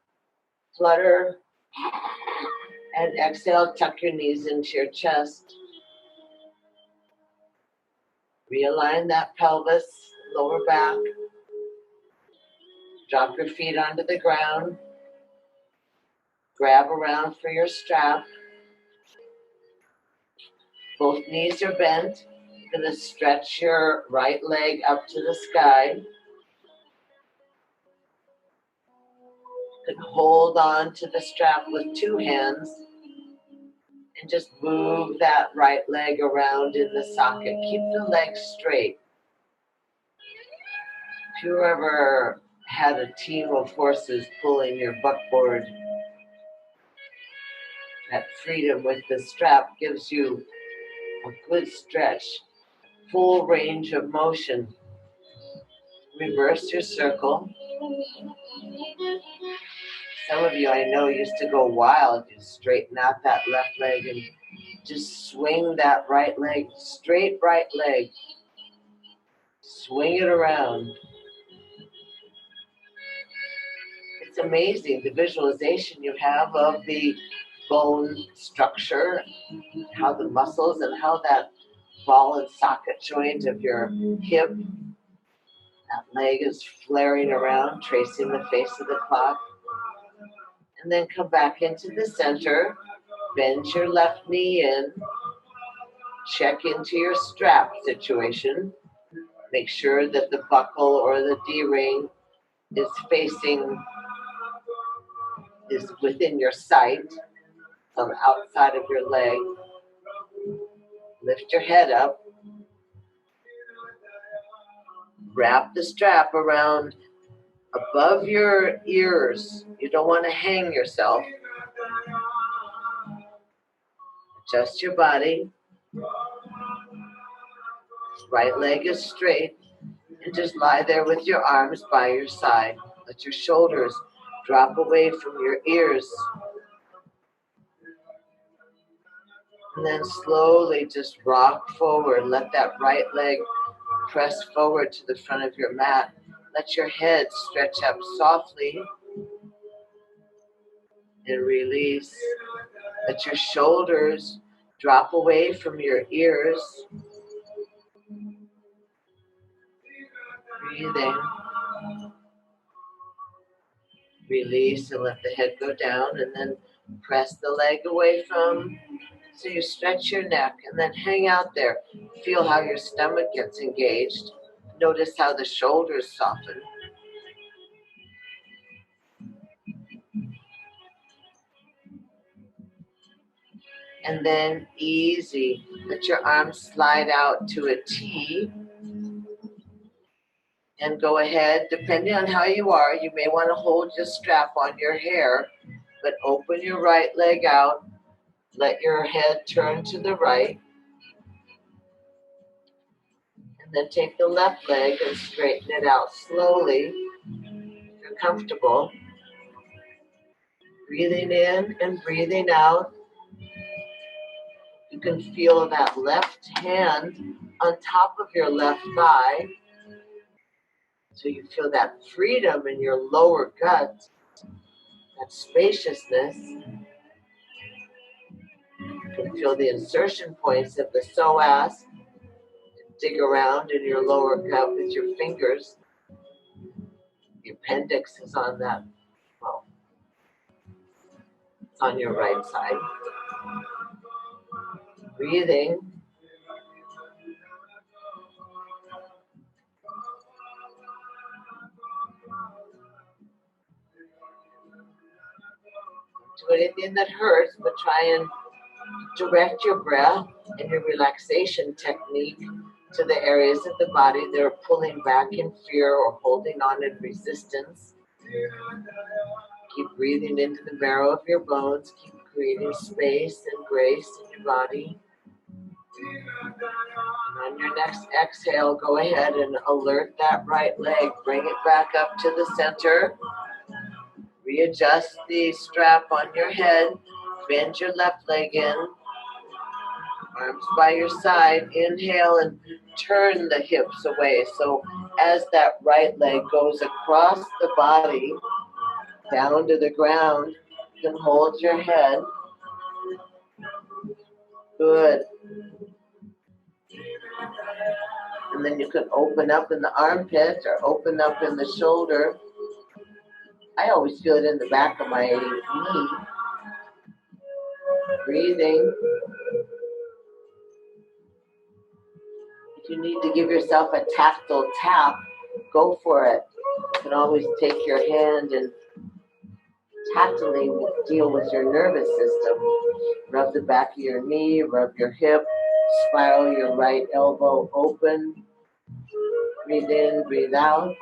flutter, and exhale, tuck your knees into your chest. Realign that pelvis, lower back. Drop your feet onto the ground. Grab around for your strap. Both knees are bent. You're going to stretch your right leg up to the sky. You can hold on to the strap with two hands and just move that right leg around in the socket. Keep the legs straight. If you ever had a team of horses pulling your buckboard, that freedom with the strap gives you a good stretch, full range of motion. Reverse your circle. Some of you I know used to go wild. You straighten out that left leg and just swing that right leg, straight right leg. Swing it around. It's amazing the visualization you have of the bone structure, how the muscles and how that ball and socket joint of your hip, that leg is flaring around, tracing the face of the clock. And then come back into the center, bend your left knee in, check into your strap situation. Make sure that the buckle or the D-ring is within your sight, on the outside of your leg. Lift your head up. Wrap the strap around above your ears. You don't want to hang yourself. Adjust your body. Right leg is straight. And just lie there with your arms by your side. Let your shoulders drop away from your ears. And then slowly just rock forward. Let that right leg press forward to the front of your mat. Let your head stretch up softly and release. Let your shoulders drop away from your ears. Breathing. Release and let the head go down, and then press the leg away from. So you stretch your neck and then hang out there. Feel how your stomach gets engaged. Notice how the shoulders soften. And then easy. Let your arms slide out to a T. And go ahead, depending on how you are, you may want to hold your strap on your hair, but open your right leg out. Let your head turn to the right. And then take the left leg and straighten it out slowly, if you're comfortable. Breathing in and breathing out. You can feel that left hand on top of your left thigh. So you feel that freedom in your lower gut, that spaciousness. You can feel the insertion points of the psoas. Dig around in your lower gut with your fingers. The appendix is on that, well, it's on your right side. Breathing. Do anything that hurts, but try and direct your breath and your relaxation technique to the areas of the body that are pulling back in fear or holding on in resistance. Keep breathing into the marrow of your bones. Keep creating space and grace in your body. And on your next exhale, go ahead and alert that right leg. Bring it back up to the center. Readjust the strap on your head. Bend your left leg in. Arms by your side. Inhale and turn the hips away. So as that right leg goes across the body, down to the ground, you can hold your head. Good. And then you can open up in the armpit or open up in the shoulder. I always feel it in the back of my knee. Breathing. If you need to give yourself a tactile tap, go for it. You can always take your hand and tactily deal with your nervous system. Rub the back of your knee, rub your hip, spiral your right elbow open. Breathe in, breathe out.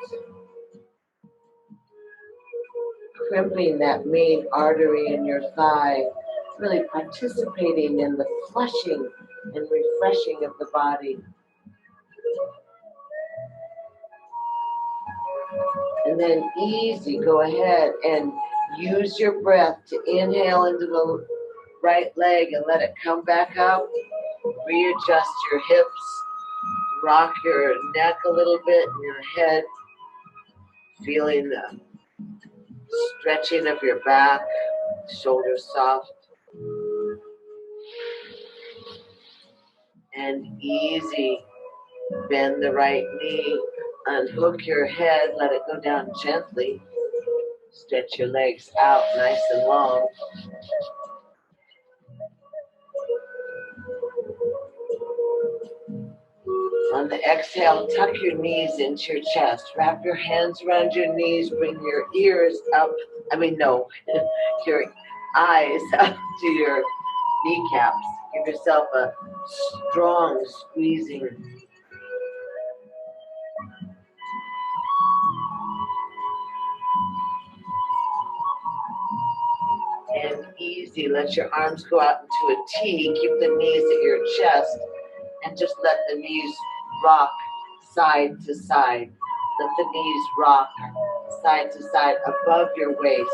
Crimping that main artery in your thigh, really participating in the flushing and refreshing of the body. And then easy, go ahead and use your breath to inhale into the right leg and let it come back up. Readjust your hips, rock your neck a little bit and your head, feeling the stretching of your back, shoulders soft. And easy, bend the right knee, unhook your head, let it go down gently. Stretch your legs out nice and long. On the exhale, tuck your knees into your chest. Wrap your hands around your knees. Bring your ears up. Your eyes up to your kneecaps. Give yourself a strong squeezing. And easy, let your arms go out into a T. Keep the knees at your chest and just let the knees rock side to side. Let the knees rock side to side above your waist.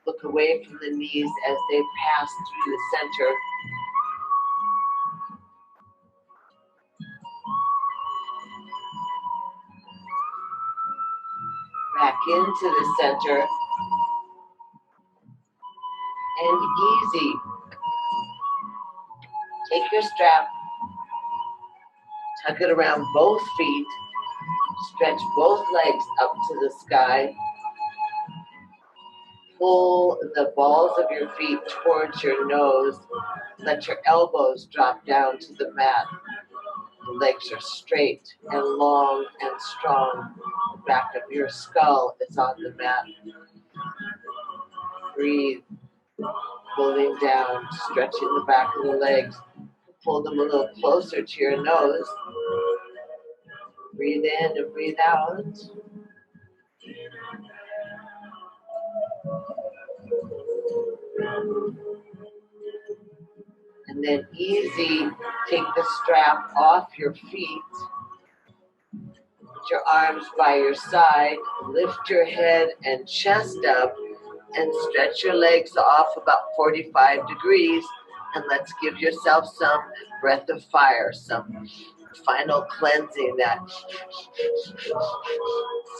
Look away from the knees as they pass through the center. Back into the center. And easy. Take your strap, tuck it around both feet, stretch both legs up to the sky. Pull the balls of your feet towards your nose. Let your elbows drop down to the mat. The legs are straight and long and strong. The back of your skull is on the mat. Breathe. Pulling down, stretching the back of the legs. Pull them a little closer to your nose. Breathe in and breathe out. And then easy, take the strap off your feet. Put your arms by your side. Lift your head and chest up and stretch your legs off about 45 degrees. And let's give yourself some breath of fire, some final cleansing, that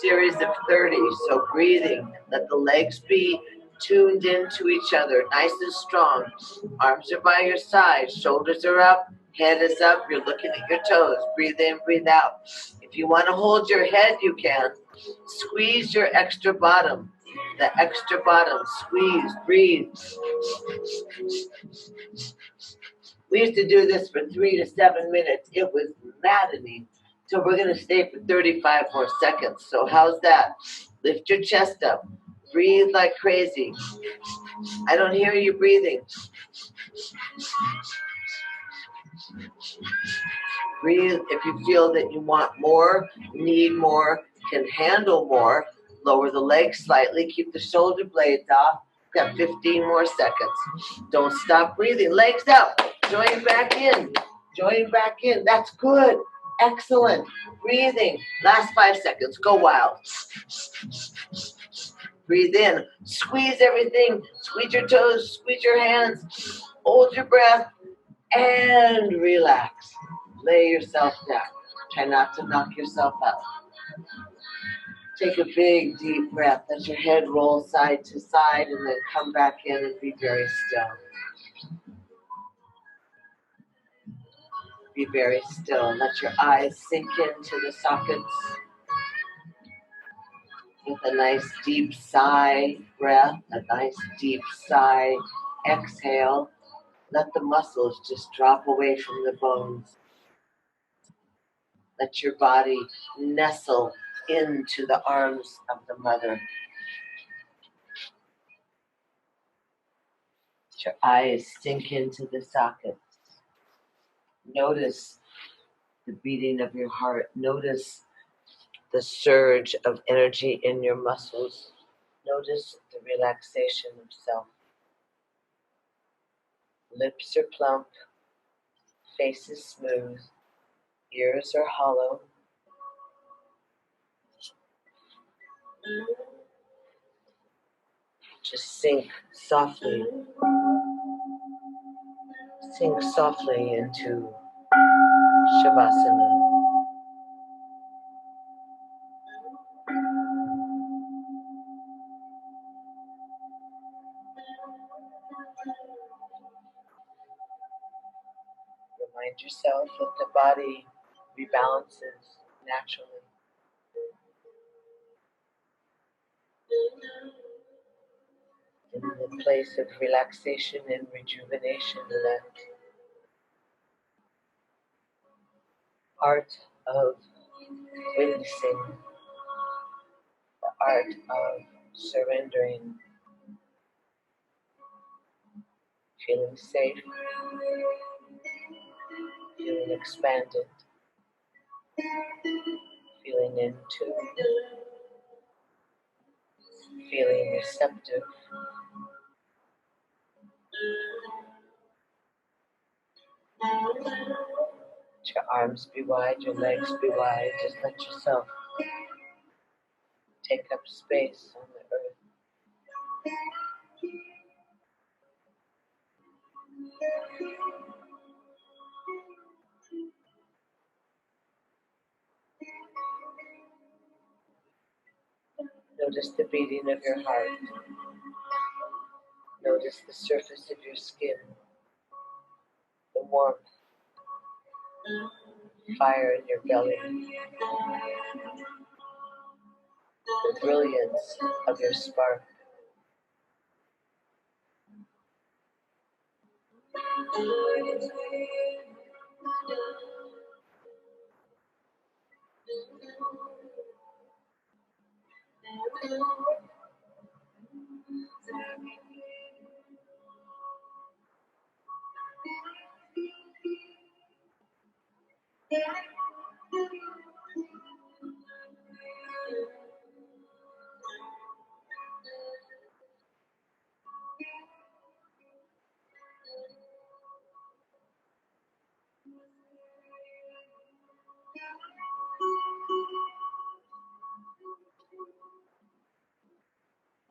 series of 30. So breathing, let the legs be tuned into each other, nice and strong. Arms are by your side, shoulders are up, head is up, you're looking at your toes. Breathe in, breathe out. If you want to hold your head, you can. Squeeze your extra bottom. The extra bottom, squeeze, breathe. We used to do this for 3 to 7 minutes. It was maddening. So we're going to stay for 35 more seconds. So how's that? Lift your chest up. Breathe like crazy. I don't hear you breathing. Breathe if you feel that you want more, need more, can handle more. Lower the legs slightly. Keep the shoulder blades off. Got 15 more seconds. Don't stop breathing. Legs up. Join back in. Join back in. That's good. Excellent. Breathing. Last 5 seconds. Go wild. Breathe in. Squeeze everything. Squeeze your toes. Squeeze your hands. Hold your breath. And relax. Lay yourself down. Try not to knock yourself out. Take a big deep breath. Let your head roll side to side and then come back in and be very still. Be very still. Let your eyes sink into the sockets with a nice deep sigh breath, a nice deep sigh exhale. Let the muscles just drop away from the bones. Let your body nestle into the arms of the mother. Let your eyes sink into the sockets. Notice the beating of your heart. Notice the surge of energy in your muscles. Notice the relaxation of self. Lips are plump, face is smooth, ears are hollow. Just sink softly into Shavasana. Remind yourself that the body rebalances naturally. In the place of relaxation and rejuvenation, that art of witnessing, the art of surrendering, feeling safe, feeling expanded, feeling in tune, feeling receptive. Let your arms be wide, your legs be wide. Just let yourself take up space on the earth. Notice the beating of your heart. Notice the surface of your skin, the warmth, fire in your belly, the brilliance of your spark.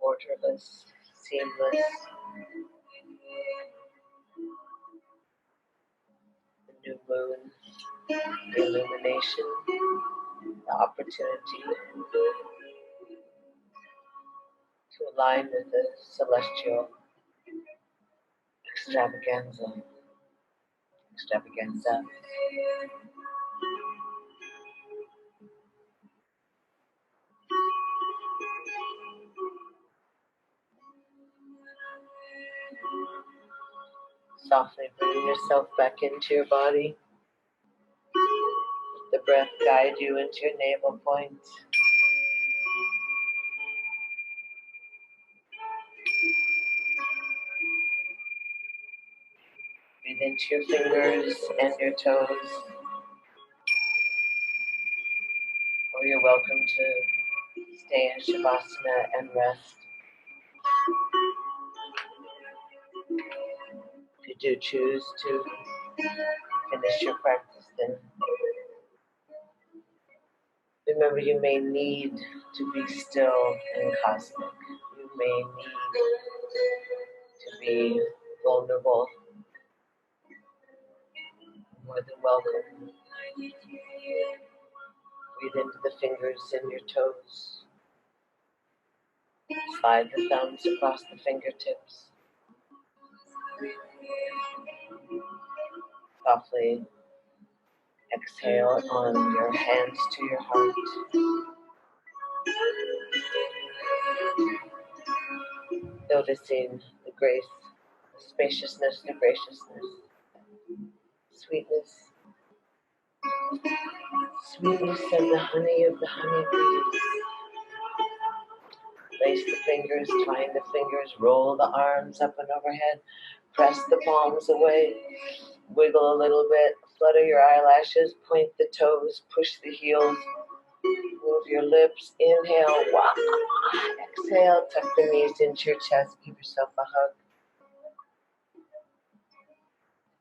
Borderless, seamless. The new moon, the illumination, the opportunity to align with the celestial extravaganza. Softly bringing yourself back into your body. Let the breath guide you into your navel point. Breathe into your fingers and your toes. Or you're welcome to stay in Shavasana and rest. If you do choose to finish your practice, then remember you may need to be still and cosmic. You may need to be vulnerable more than welcome. Breathe into the fingers and your toes. Slide the thumbs across the fingertips. Softly exhale on your hands to your heart. Noticing the grace, the spaciousness, the graciousness, sweetness, sweetness of the honeybees. Place the fingers, twine the fingers, roll the arms up and overhead, press the palms away, wiggle a little bit, flutter your eyelashes, point the toes, push the heels, move your lips, inhale, wah, exhale, tuck the knees into your chest, give yourself a hug.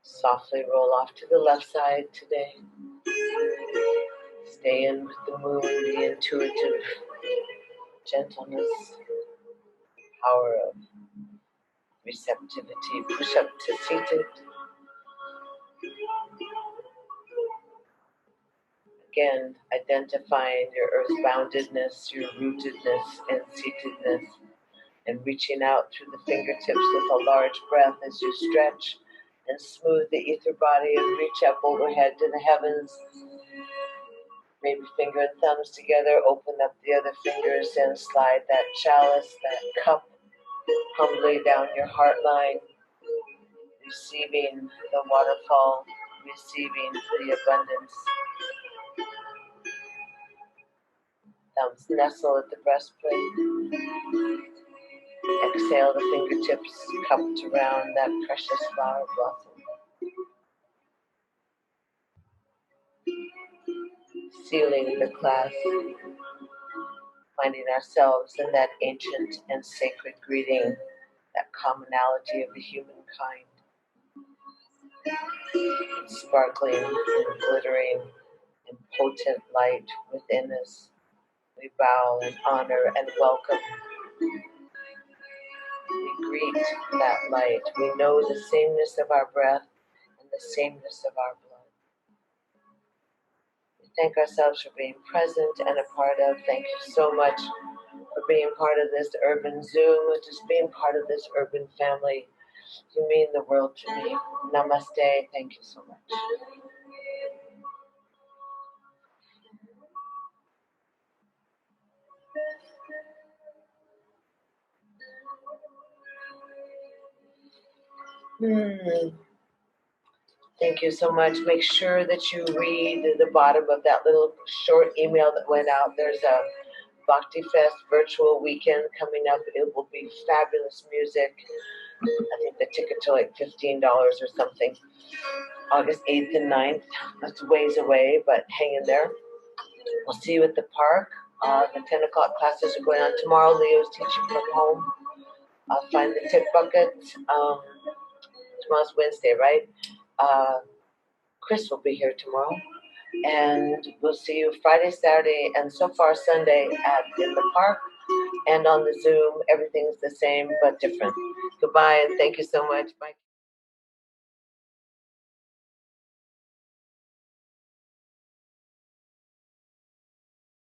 Softly roll off to the left side today. Stay in with the moon, the intuitive gentleness, power of receptivity. Push up to seated. Again, identifying your earth-boundedness, your rootedness and seatedness, and reaching out through the fingertips with a large breath as you stretch and smooth the ether body and reach up overhead to the heavens. Maybe finger and thumbs together, open up the other fingers and slide that chalice, that cup, humbly down your heart line, receiving the waterfall, receiving the abundance. Thumbs nestle at the breastplate. Exhale the fingertips cupped around that precious flower blossom. Sealing the clasp, finding ourselves in that ancient and sacred greeting, that commonality of the humankind. Sparkling and glittering and potent light within us. We bow and honor and welcome. We greet that light. We know the sameness of our breath and the sameness of our blood. We thank ourselves for being present and a part of. Thank you so much for being part of this urban Zoom, just being part of this urban family. You mean the world to me. Namaste. Thank you so much. Thank you so much. Make sure that you read the bottom of that little short email that went out. There's a Bhakti Fest virtual weekend coming up. It will be fabulous music. I think the tickets are like $15 or something. August 8th and 9th. That's ways away, but hang in there. We'll see you at the park. The 10 o'clock classes are going on tomorrow. Leo's teaching from home. I'll find the tip bucket. Tomorrow's Wednesday, right? Chris will be here tomorrow. And we'll see you Friday, Saturday, and so far Sunday in the park and on the Zoom. Everything's the same but different. Goodbye, and thank you so much. Bye.